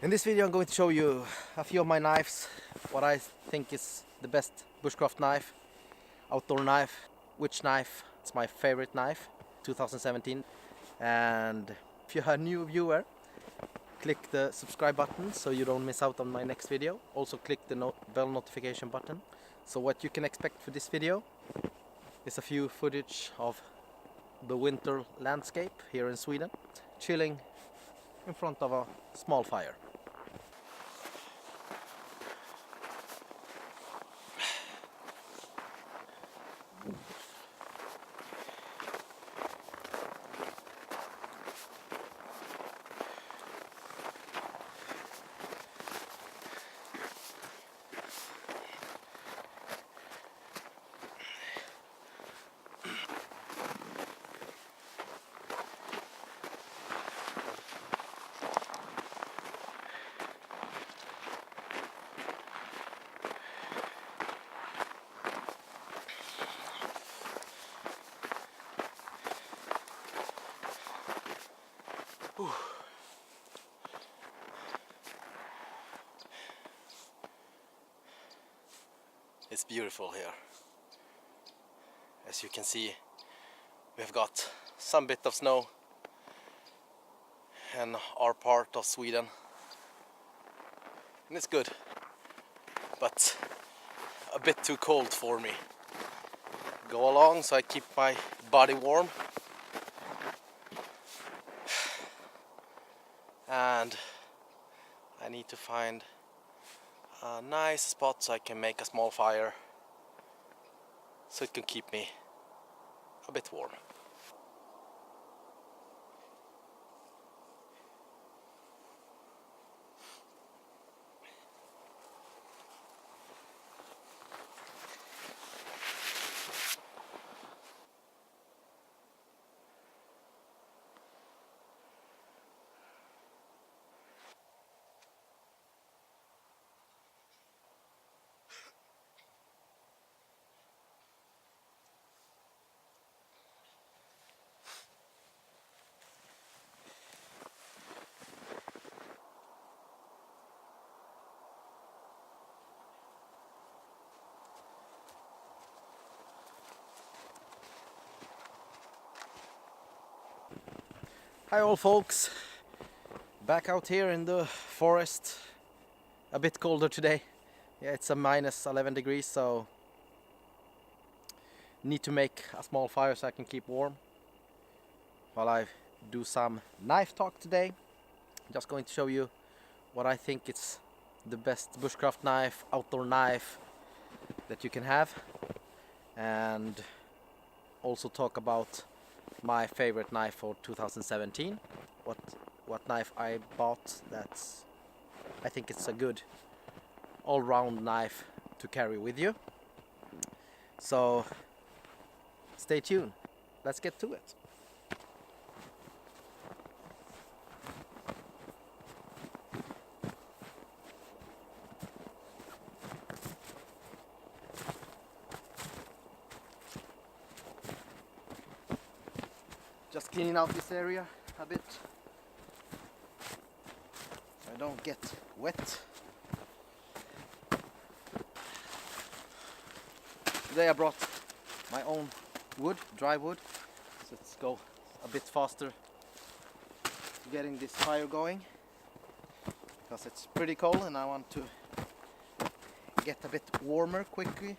In this video I'm going to show you a few of my knives, what I think is the best bushcraft knife, outdoor knife, which knife it's my favorite knife, 2017. And if you're a new viewer, click the subscribe button so you don't miss out on my next video. Also click the bell notification button. So what you can expect for this video is a few footage of the winter landscape here in Sweden, chilling in front of a small fire. It's beautiful here. As you can see, we've got some bit of snow in our part of Sweden, and it's good, but a bit too cold for me. Go along so I keep my body warm, and I need to find a nice spot so I can make a small fire so it can keep me a bit warm. Hi all folks, back out here in the forest, a bit colder today. Yeah, it's a minus 11 degrees, so need to make a small fire so I can keep warm while I do some knife talk today. Just going to show you what I think is the best bushcraft knife, outdoor knife that you can have, and also talk about my favorite knife for 2017. What knife I bought that's I think it's a good all-round knife to carry with you. So stay tuned. Let's get to it. Just cleaning out this area a bit so I don't get wet. Today I brought my own wood, dry wood, so let's go a bit faster getting this fire going because it's pretty cold and I want to get a bit warmer quickly.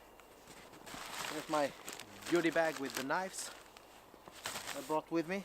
Here's my goodie bag with the knives I brought with me.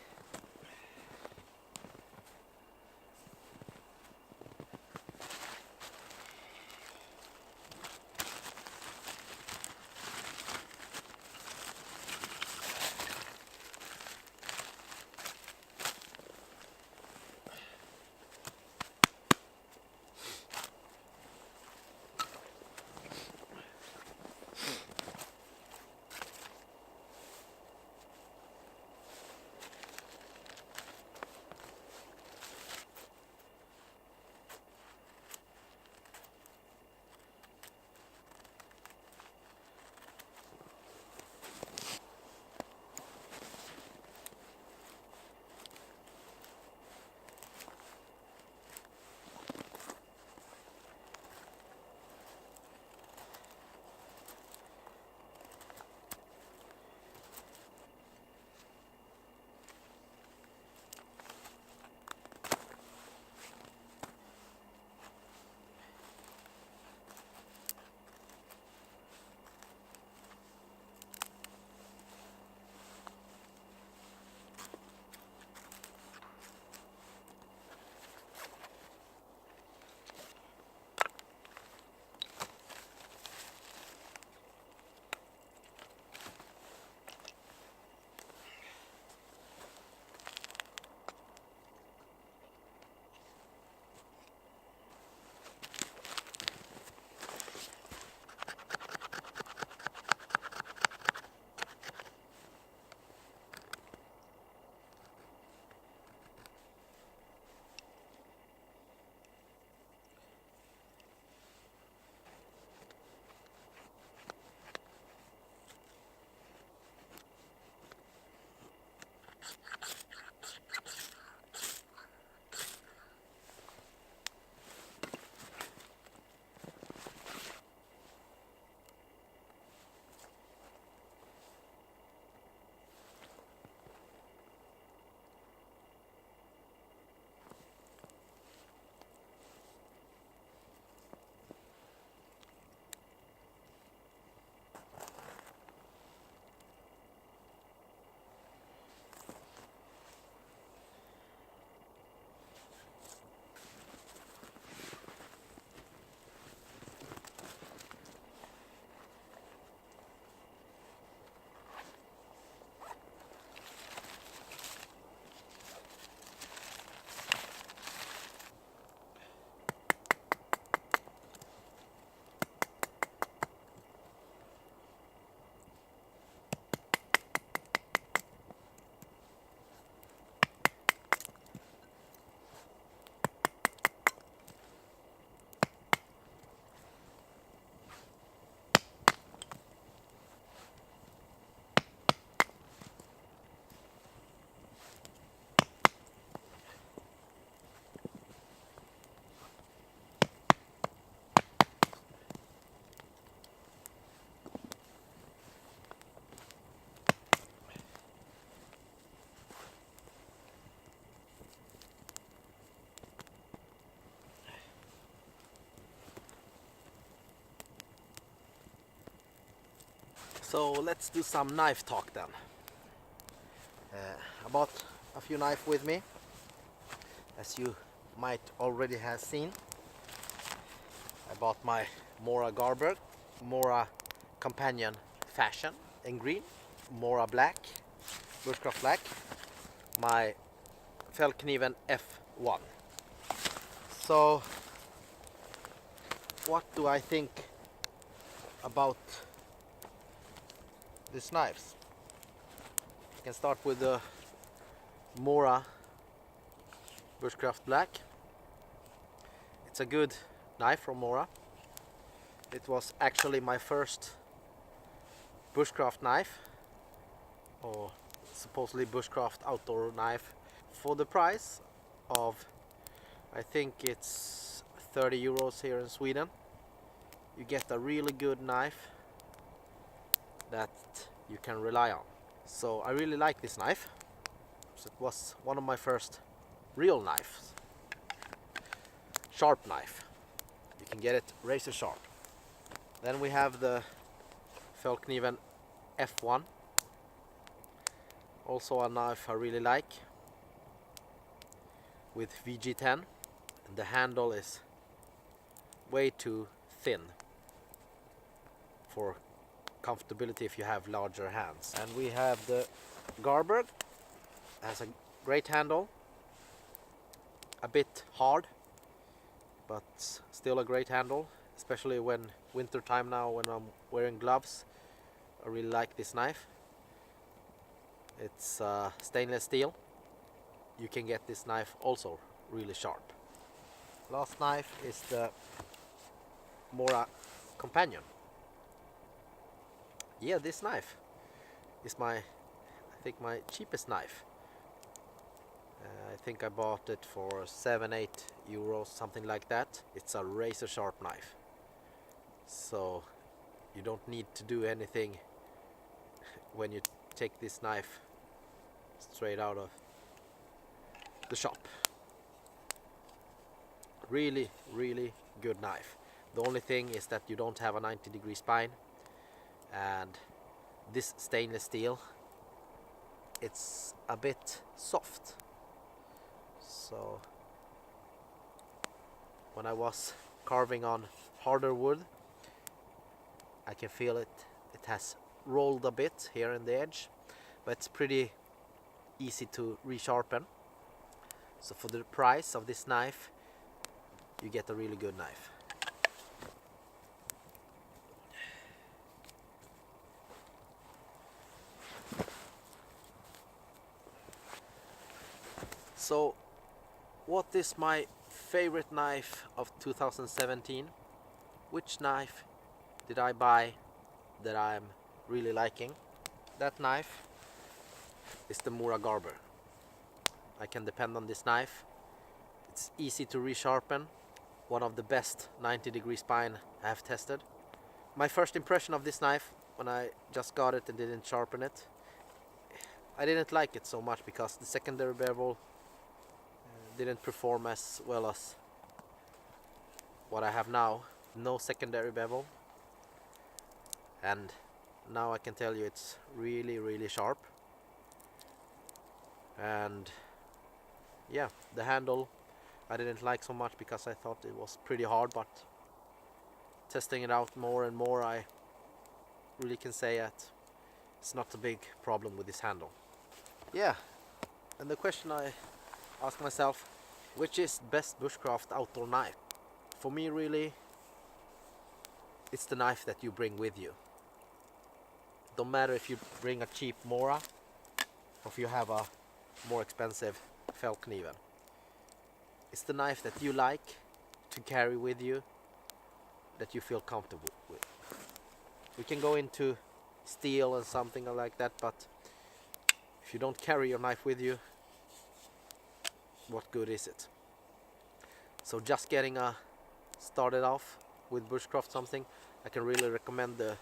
So let's do some knife talk then. I bought a few knives with me, as you might already have seen. I bought my Mora Garber, Mora Companion Fashion in green, Mora Black, Bushcraft Black, my Morakniv F1. So what do I think about these knives? I can start with the Mora Bushcraft Black. It's a good knife from Mora. It was actually my first bushcraft knife, or supposedly bushcraft outdoor knife. For the price of, I think it's 30 euros here in Sweden, you get a really good knife that you can rely on. So I really like this knife. So it was one of my first real knives. Sharp knife. You can get it razor sharp. Then we have the Morakniv F1. Also a knife I really like, with VG10. And the handle is way too thin for comfortability if you have larger hands. And we have the Garber. Has a great handle, a bit hard, but still a great handle, especially when winter time now when I'm wearing gloves. I really like this knife. It's stainless steel. You can get this knife also really sharp. Last knife is the Mora Companion. Yeah, this knife is I think my cheapest knife. I think I bought it for 7-8 euros, something like that. It's a razor sharp knife, so you don't need to do anything when you take this knife straight out of the shop. Really, really good knife. The only thing is that you don't have a 90-degree spine, and this stainless steel, it's a bit soft. So when I was carving on harder wood, I can feel it. It has rolled a bit here in the edge, but it's pretty easy to resharpen. So for the price of this knife, you get a really good knife. So what is my favorite knife of 2017? Which knife did I buy that I'm really liking? That knife is the Mora Garber. I can depend on this knife. It's easy to resharpen. One of the best 90-degree spine I have tested. My first impression of this knife when I just got it and didn't sharpen it, I didn't like it so much because the secondary bevel didn't perform as well as what I have now. No secondary bevel, and now I can tell you it's really, really sharp. And yeah, the handle I didn't like so much because I thought it was pretty hard, but testing it out more and more, I really can say that it's not a big problem with this handle. Yeah, and the question I ask myself, which is best bushcraft outdoor knife? For me, really, it's the knife that you bring with you. Don't matter if you bring a cheap Mora or if you have a more expensive Morakniv. It's the knife that you like to carry with you, that you feel comfortable with. We can go into steel and something like that, but if you don't carry your knife with you, what good is it? So just getting started off with bushcraft something, I can really recommend the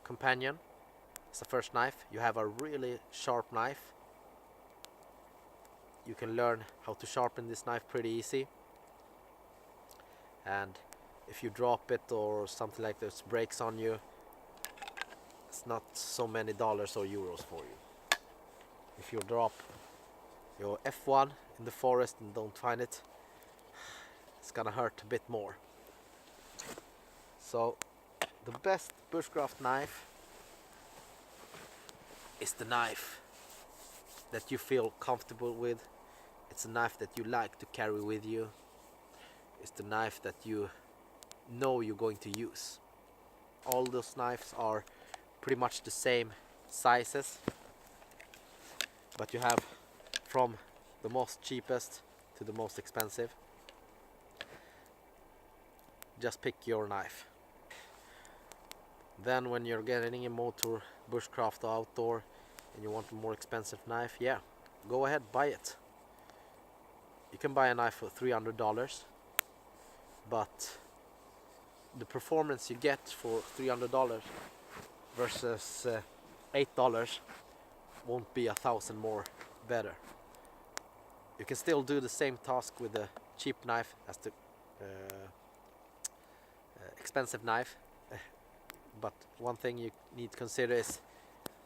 Companion. It's the first knife. You have a really sharp knife. You can learn how to sharpen this knife pretty easy, and if you drop it or something like this breaks on you, it's not so many dollars or euros for you. If you drop your F1 in the forest and don't find it, it's gonna hurt a bit more. So the best bushcraft knife is the knife that you feel comfortable with. It's a knife that you like to carry with you. It's the knife that you know you're going to use. All those knives are pretty much the same sizes, but you have from the most cheapest to the most expensive. Just pick your knife. Then when you're getting a motor, bushcraft or outdoor, and you want a more expensive knife, yeah, go ahead, buy it. You can buy a knife for $300, but the performance you get for $300 versus $8 won't be 1,000 more better. You can still do the same task with a cheap knife as the expensive knife, but one thing you need to consider is,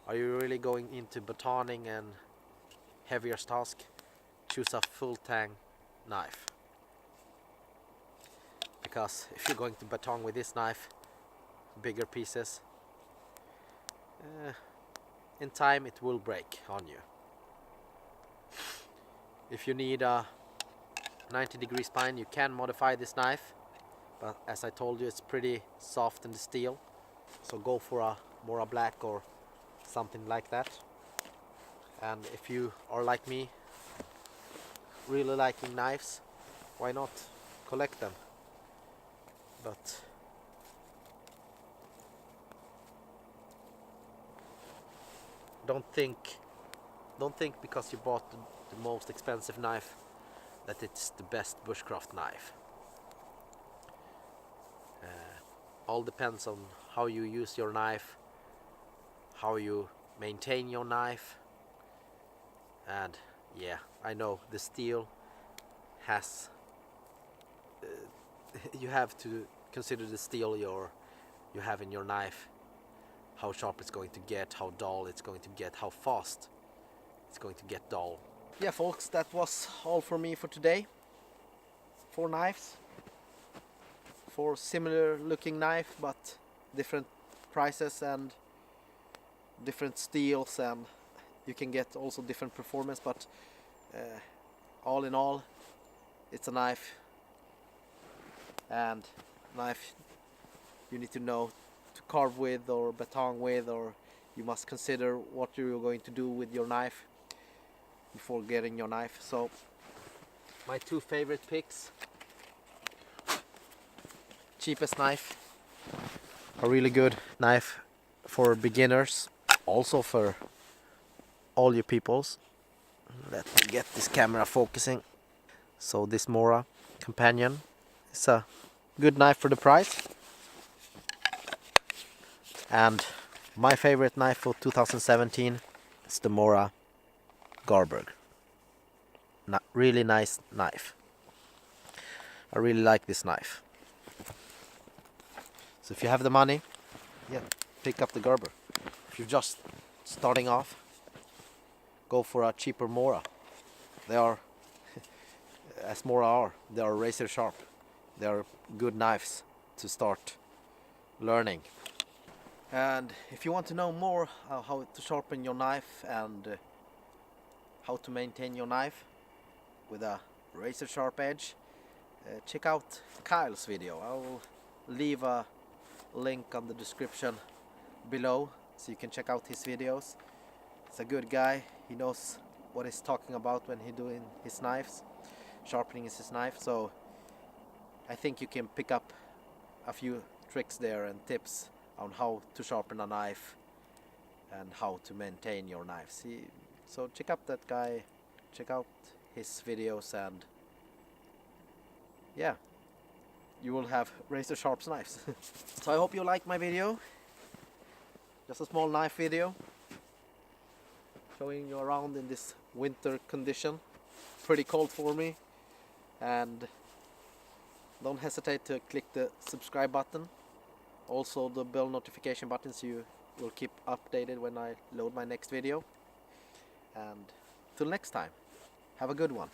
are you really going into batoning and heavier task? Choose a full tang knife, because if you're going to baton with this knife, bigger pieces, in time it will break on you. If you need a 90-degree spine, you can modify this knife, but as I told you, it's pretty soft in the steel, so go for a Mora black or something like that. And if you are like me, really liking knives, why not collect them? But don't think because you bought the most expensive knife that it's the best bushcraft knife. All depends on how you use your knife, how you maintain your knife, and yeah, I know the steel has you have to consider the steel you have in your knife, how sharp it's going to get, how dull it's going to get, how fast it's going to get dull. Yeah folks, that was all for me for today. 4 knives, 4 similar looking knife but different prices and different steels, and you can get also different performance, but all in all it's a knife, and knife you need to know to carve with or baton with, or you must consider what you're going to do with your knife before getting your knife. So my 2 favorite picks: cheapest knife, a really good knife for beginners, also for all you peoples. Let me get this camera focusing. So this Mora Companion is a good knife for the price. And my favorite knife for 2017 is the Mora Garberg. Really nice knife. I really like this knife. So if you have the money, yeah, pick up the Garber. If you're just starting off, go for a cheaper Mora. They are, as Mora are, they are razor sharp. They are good knives to start learning. And if you want to know more how to sharpen your knife and how to maintain your knife with a razor sharp edge, check out Kyle's video. I will leave a link on the description below so you can check out his videos. He's a good guy. He knows what he's talking about when he's doing his knives. Sharpening is his knife, so I think you can pick up a few tricks there and tips on how to sharpen a knife and how to maintain your knives. So check out that guy, check out his videos, and yeah, you will have razor sharp knives. So I hope you like my video. Just a small knife video showing you around in this winter condition. Pretty cold for me, and don't hesitate to click the subscribe button, also the bell notification button, so you will keep updated when I load my next video. And till next time, have a good one.